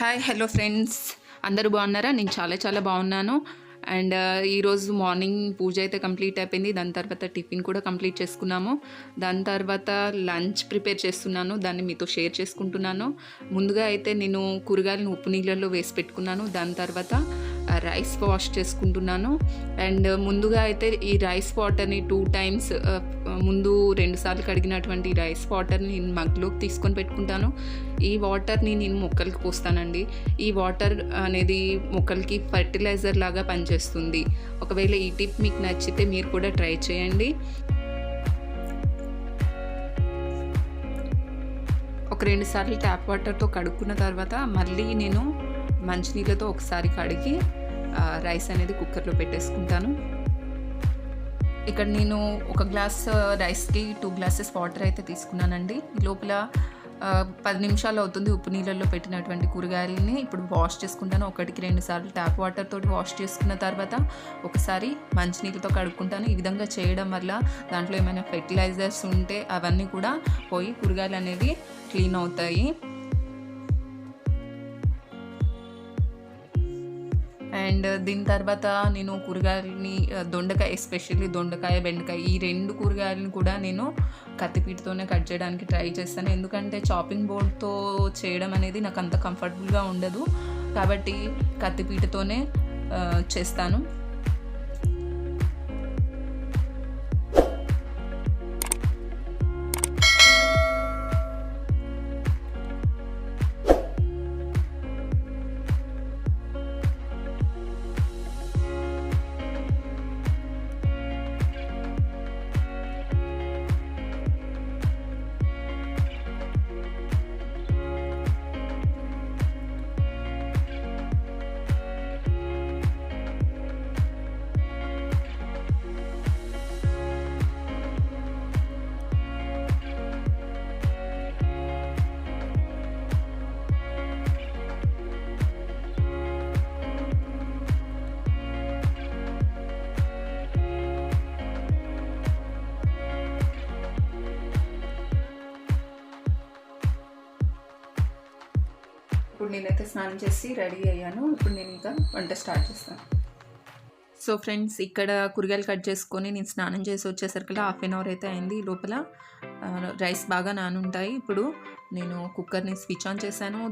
Hi hello friends, అందరూ బాగున్నారా? నేను చాలా చాలా బాగున్నాను. అండ్ ఈరోజు మార్నింగ్ పూజ అయితే కంప్లీట్ అయిపోయింది. దాని తర్వాత టిఫిన్ కూడా కంప్లీట్ చేసుకున్నాము. దాని తర్వాత లంచ్ ప్రిపేర్ చేస్తున్నాను, దాన్ని మీతో షేర్ చేసుకుంటున్నాను. ముందుగా అయితే నేను కూరగాయలను ఉప్పు నీళ్ళల్లో వేసి పెట్టుకున్నాను. దాని తర్వాత రైస్ వాష్ చేసుకుంటున్నాను. అండ్ ముందుగా అయితే ఈ రైస్ వాటర్ని 2 టైమ్స్ ముందు 2 సార్లు కడిగినటువంటి రైస్ వాటర్ని నేను మగ్లోకి తీసుకొని పెట్టుకుంటాను. ఈ వాటర్ని నేను మొక్కలకి పోస్తానండి. ఈ వాటర్ అనేది మొక్కలకి ఫర్టిలైజర్ లాగా పనిచేస్తుంది. ఒకవేళ ఈ టిప్ మీకు నచ్చితే మీరు కూడా ట్రై చేయండి. ఒక 2 సార్లు ట్యాప్ వాటర్తో కడుక్కున్న తర్వాత మళ్ళీ నేను మంచినీళ్ళతో ఒకసారి కడిగి రైస్ అనేది కుక్కర్లో పెట్టేసుకుంటాను. ఇక్కడ నేను ఒక గ్లాస్ రైస్కి 2 గ్లాసెస్ వాటర్ అయితే తీసుకున్నానండి. ఈ లోపల 10 నిమిషాలు అవుతుంది ఉప్పు నీళ్ళల్లో పెట్టినటువంటి కూరగాయలని ఇప్పుడు వాష్ చేసుకుంటాను. 1-2 సార్లు ట్యాప్ వాటర్ తోటి వాష్ చేసుకున్న తర్వాత ఒకసారి మంచినీళ్ళతో కడుక్కుంటాను. ఈ విధంగా చేయడం వల్ల దాంట్లో ఏమైనా ఫెర్టిలైజర్స్ ఉంటే అవన్నీ కూడా పోయి కూరగాయలు అనేవి క్లీన్ అవుతాయి. అండ్ దీని తర్వాత నేను కూరగాయలని దొండకాయ, ఎస్పెషల్లీ దొండకాయ, బెండకాయ, ఈ 2 కూరగాయలను కూడా నేను కత్తిపీటతోనే కట్ చేయడానికి ట్రై చేస్తాను. ఎందుకంటే చాపింగ్ బోర్డ్తో చేయడం అనేది నాకు అంత కంఫర్టబుల్గా ఉండదు, కాబట్టి కత్తిపీటతోనే చేస్తాను. ఇప్పుడు నేనైతే స్నానం చేసి రెడీ అయ్యాను. ఇప్పుడు నేను ఇంకా వంట స్టార్ట్ చేస్తాను. సో ఫ్రెండ్స్, ఇక్కడ కూరగాయలు కట్ చేసుకొని నేను స్నానం చేసి వచ్చేసరికి 1/2 అవర్ అయితే అయింది. ఈ లోపల రైస్ బాగా నానుంటాయి. ఇప్పుడు నేను కుక్కర్ని స్విచ్ ఆన్ చేశాను.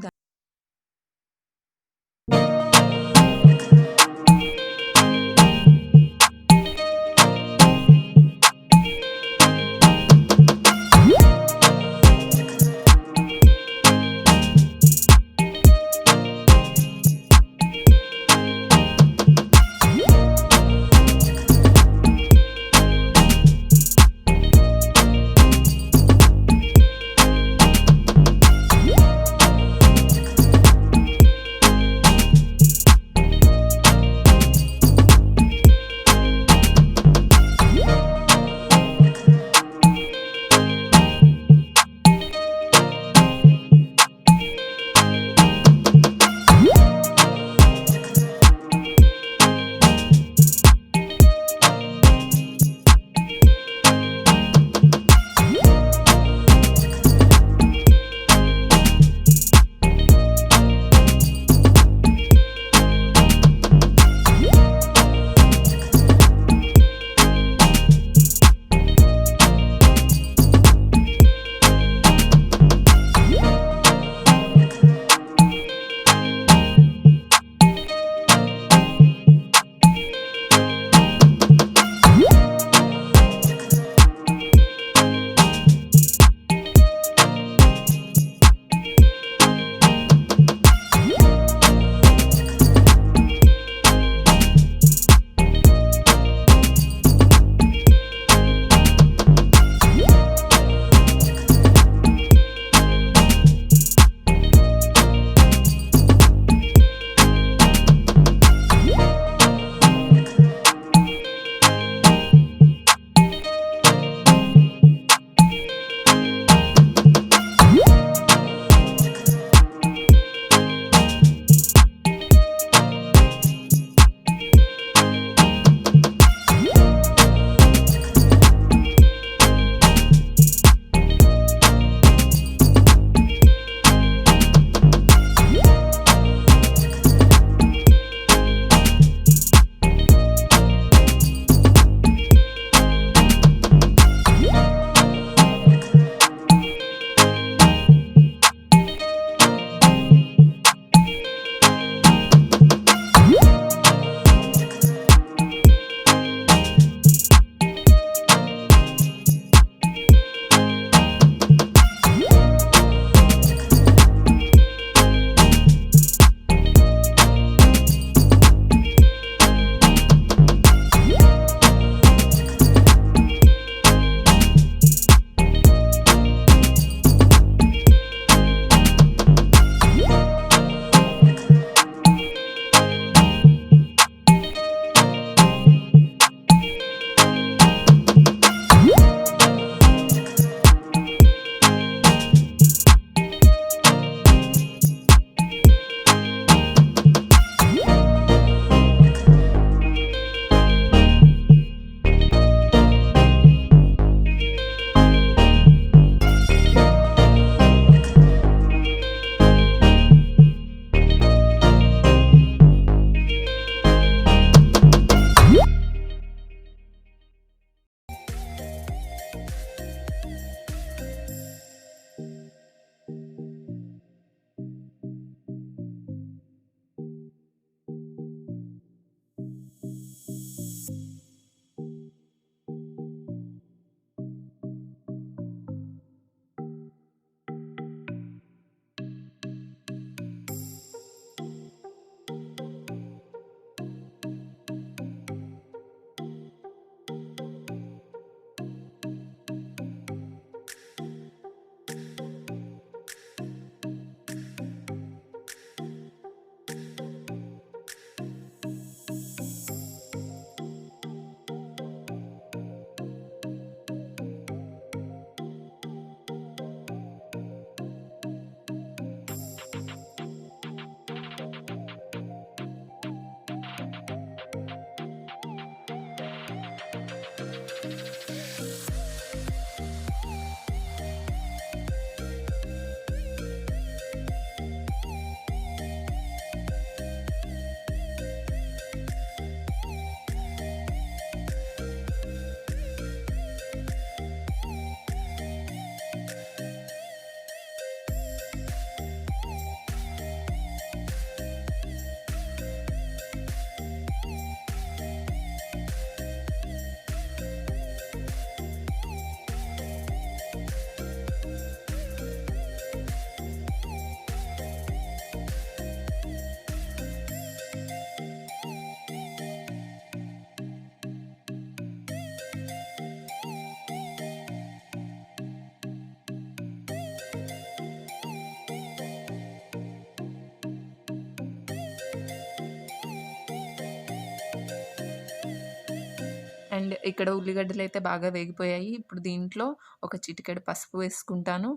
అండ్ ఇక్కడ ఉల్లిగడ్డలు అయితే బాగా వేగిపోయాయి. ఇప్పుడు దీంట్లో ఒక చిటికెడు పసుపు వేసుకుంటాను.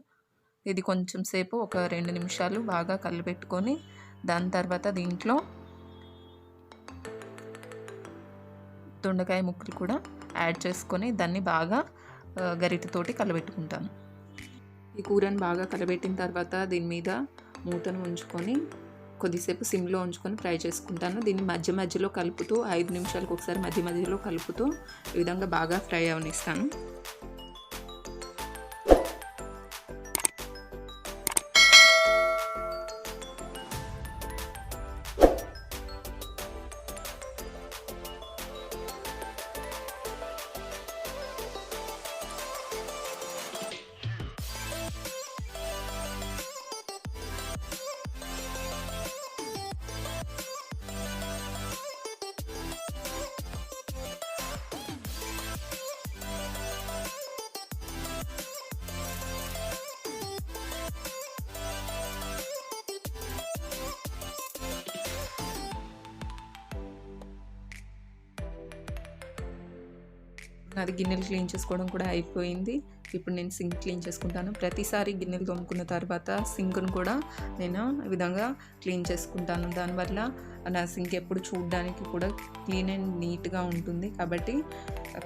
ఇది కొంచెం సేపు ఒక 2 నిమిషాలు బాగా కలిపెట్టుకొని దాని తర్వాత దీంట్లో దొండకాయ ముక్కలు కూడా యాడ్ చేసుకొని దాన్ని బాగా గరిటెతోటి కలబెట్టుకుంటాను. ఈ కూరని బాగా కలబెట్టిన తర్వాత దీని మీద మూతను ఉంచుకొని కొద్దిసేపు సిమ్లో ఉంచుకొని ఫ్రై చేసుకుంటాను. దీన్ని మధ్య మధ్యలో కలుపుతూ 5 నిమిషాలకు ఒకసారి మధ్య మధ్యలో కలుపుతూ ఈ విధంగా బాగా ఫ్రై అవనిస్తాను. నాది గిన్నెలు క్లీన్ చేసుకోవడం కూడా అయిపోయింది. ఇప్పుడు నేను సింక్ క్లీన్ చేసుకుంటాను. ప్రతిసారి గిన్నెలు తోముకున్న తర్వాత సింక్ను కూడా నేను ఈ విధంగా క్లీన్ చేసుకుంటాను. దానివల్ల నా సింక్ ఎప్పుడు చూడడానికి కూడా క్లీన్ అండ్ నీట్గా ఉంటుంది. కాబట్టి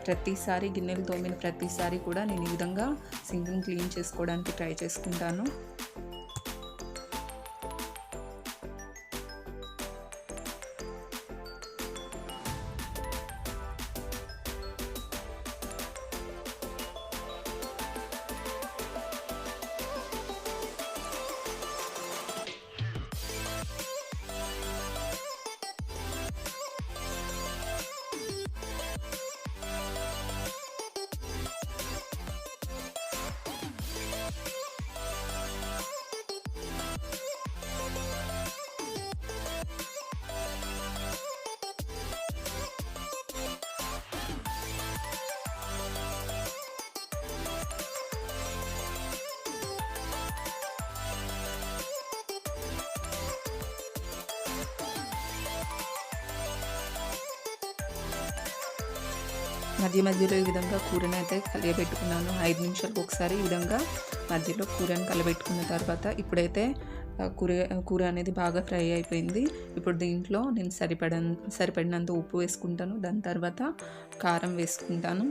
ప్రతిసారి గిన్నెలు తోమిన ప్రతిసారి కూడా నేను ఈ విధంగా సింక్ని క్లీన్ చేసుకోవడానికి ట్రై చేసుకుంటాను. మధ్య మధ్యలో ఈ విధంగా కూరని అయితే కలియబెట్టుకున్నాను. 5 నిమిషాలకు ఒకసారి ఈ విధంగా మధ్యలో కూరని కలబెట్టుకున్న తర్వాత ఇప్పుడైతే కూర అనేది బాగా ఫ్రై అయిపోయింది. ఇప్పుడు దీంట్లో నేను సరిపడినంత ఉప్పు వేసుకుంటాను. దాని తర్వాత కారం వేసుకుంటాను.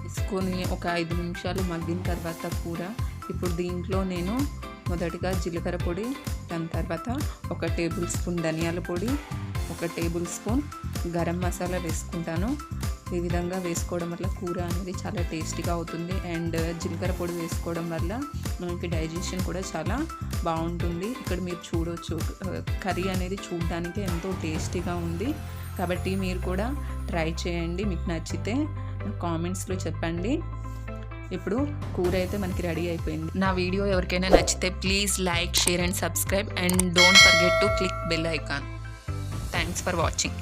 వేసుకొని ఒక 5 నిమిషాలు మగ్గిన తర్వాత కూర ఇప్పుడు దీంట్లో నేను మొదటిగా జీలకర్ర పొడి, దాని తర్వాత 1 టేబుల్ స్పూన్ ధనియాల పొడి, 1 టేబుల్ స్పూన్ గరం మసాలా వేసుకుంటాను. ఈ విధంగా వేసుకోవడం వల్ల కూర అనేది చాలా టేస్టీగా అవుతుంది. అండ్ జీలకర్ర పొడి వేసుకోవడం వల్ల మనకి డైజెషన్ కూడా చాలా బాగుంటుంది. ఇక్కడ మీరు చూడవచ్చు కర్రీ అనేది చూడడానికి ఎంతో టేస్టీగా ఉంది. కాబట్టి మీరు కూడా ట్రై చేయండి. మీకు నచ్చితే కామెంట్స్లో చెప్పండి. ఇప్పుడు కూర అయితే మనకి రెడీ అయిపోయింది. నా వీడియో ఎవరికైనా నచ్చితే please like, share and subscribe and don't forget to click bell icon. Thanks for watching.